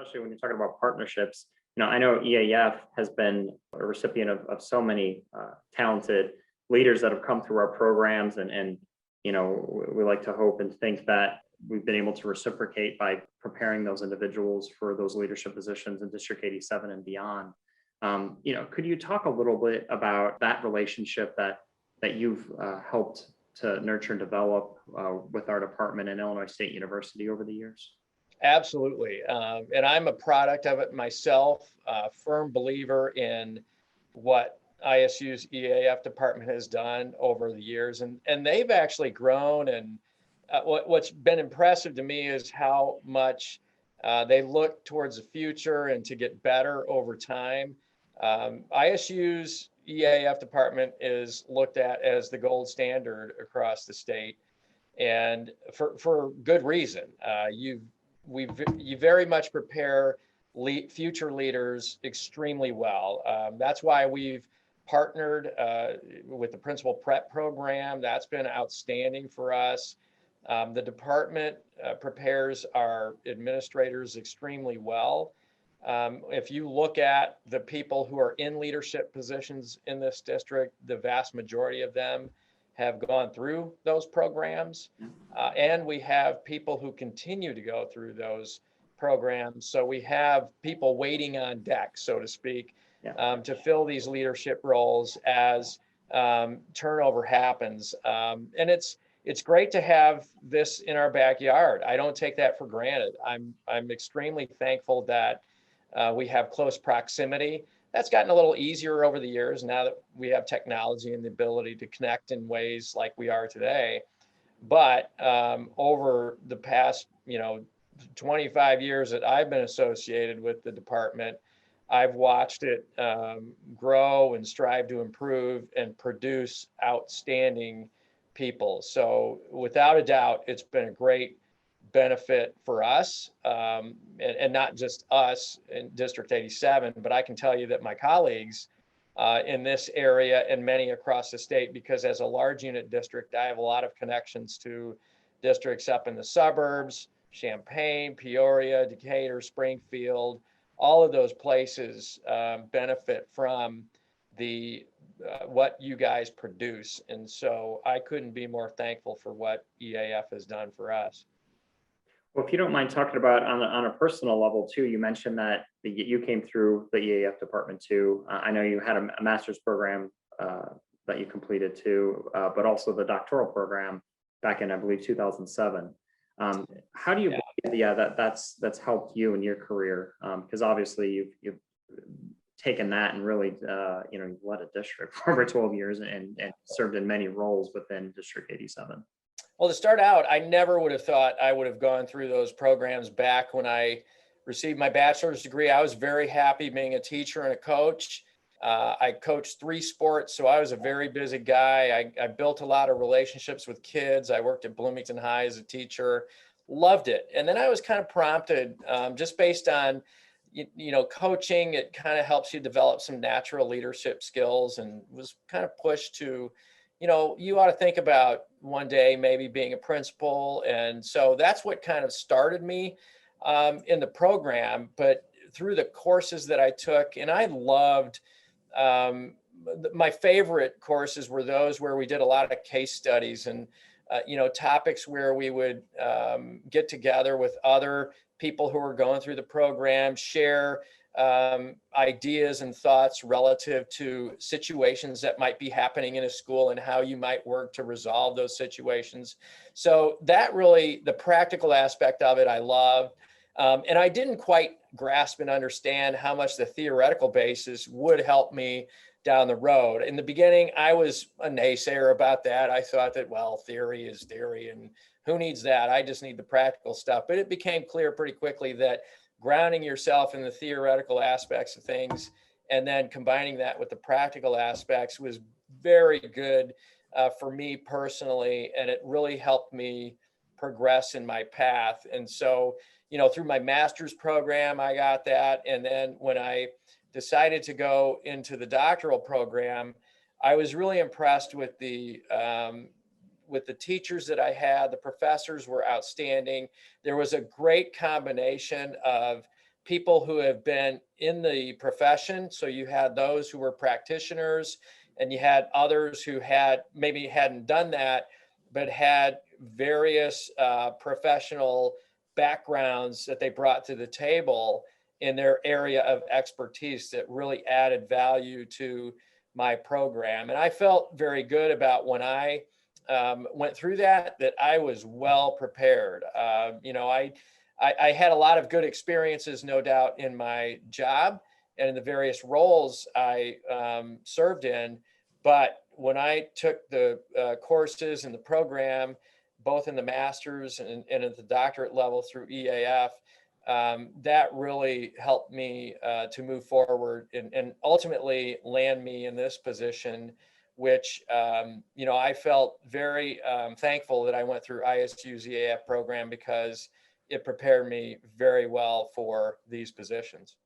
especially when you're talking about partnerships. I know EAF has been a recipient of so many talented leaders that have come through our programs, and we like to hope and think that we've been able to reciprocate by preparing those individuals for those leadership positions in District 87 and beyond. Could you talk a little bit about that relationship that you've helped to nurture and develop with our department in Illinois State University over the years? Absolutely. And I'm a product of it myself, a firm believer in what ISU's EAF department has done over the years. And they've actually grown. And what's been impressive to me is how much they look towards the future and to get better over time. ISU's EAF department is looked at as the gold standard across the state, and for good reason. You very much prepare future leaders extremely well. That's why we've partnered with the Principal Prep program. That's been outstanding for us. The department prepares our administrators extremely well. If you look at the people who are in leadership positions in this district, the vast majority of them have gone through those programs. And we have people who continue to go through those programs. So we have people waiting on deck, so to speak, to fill these leadership roles as turnover happens. And it's great to have this in our backyard. I don't take that for granted. I'm extremely thankful that we have close proximity. That's gotten a little easier over the years now that we have technology and the ability to connect in ways like we are today. But over the past, 25 years that I've been associated with the department, I've watched it grow and strive to improve and produce outstanding people. So without a doubt, it's been a great benefit for us, and not just us in District 87, but I can tell you that my colleagues in this area and many across the state, because as a large unit district, I have a lot of connections to districts up in the suburbs, Champaign, Peoria, Decatur, Springfield. All of those places benefit from the what you guys produce. And so I couldn't be more thankful for what EAF has done for us. Well, if you don't mind talking about on a personal level too, you mentioned that you came through the EAF department too. I know you had a master's program that you completed too, but also the doctoral program back in, I believe, 2007. How do you believe, that's helped you in your career? Because obviously you've taken that and really, you've led a district for over 12 years and served in many roles within District 87. Well, to start out, I never would have thought I would have gone through those programs back when I received my bachelor's degree. I was very happy being a teacher and a coach. I coached 3 sports, so I was a very busy guy. I built a lot of relationships with kids. I worked at Bloomington High as a teacher, loved it. And then I was kind of prompted, just based on, coaching, it kind of helps you develop some natural leadership skills, and was kind of pushed to, you ought to think about one day maybe being a principal. And so that's what kind of started me in the program. But through the courses that I took, and I loved, my favorite courses were those where we did a lot of case studies and, topics where we would get together with other people who are going through the program, share ideas and thoughts relative to situations that might be happening in a school and how you might work to resolve those situations. So that really, the practical aspect of it, I loved. And I didn't quite grasp and understand how much the theoretical basis would help me down the road. In the beginning, I was a naysayer about that. I thought that, well, theory is theory and who needs that? I just need the practical stuff. But it became clear pretty quickly that grounding yourself in the theoretical aspects of things and then combining that with the practical aspects was very good for me personally. And it really helped me progress in my path. And so, through my master's program, I got that. And then when I decided to go into the doctoral program, I was really impressed with the teachers that I had. The professors were outstanding. There was a great combination of people who have been in the profession. So you had those who were practitioners, and you had others who had maybe hadn't done that, but had various professional backgrounds that they brought to the table in their area of expertise that really added value to my program. And I felt very good about when I went through that I was well prepared. I had a lot of good experiences, no doubt, in my job and in the various roles I served in. But when I took the courses and the program, both in the master's and at the doctorate level through EAF, that really helped me to move forward and ultimately land me in this position, which, I felt very thankful that I went through ISU's EAF program because it prepared me very well for these positions.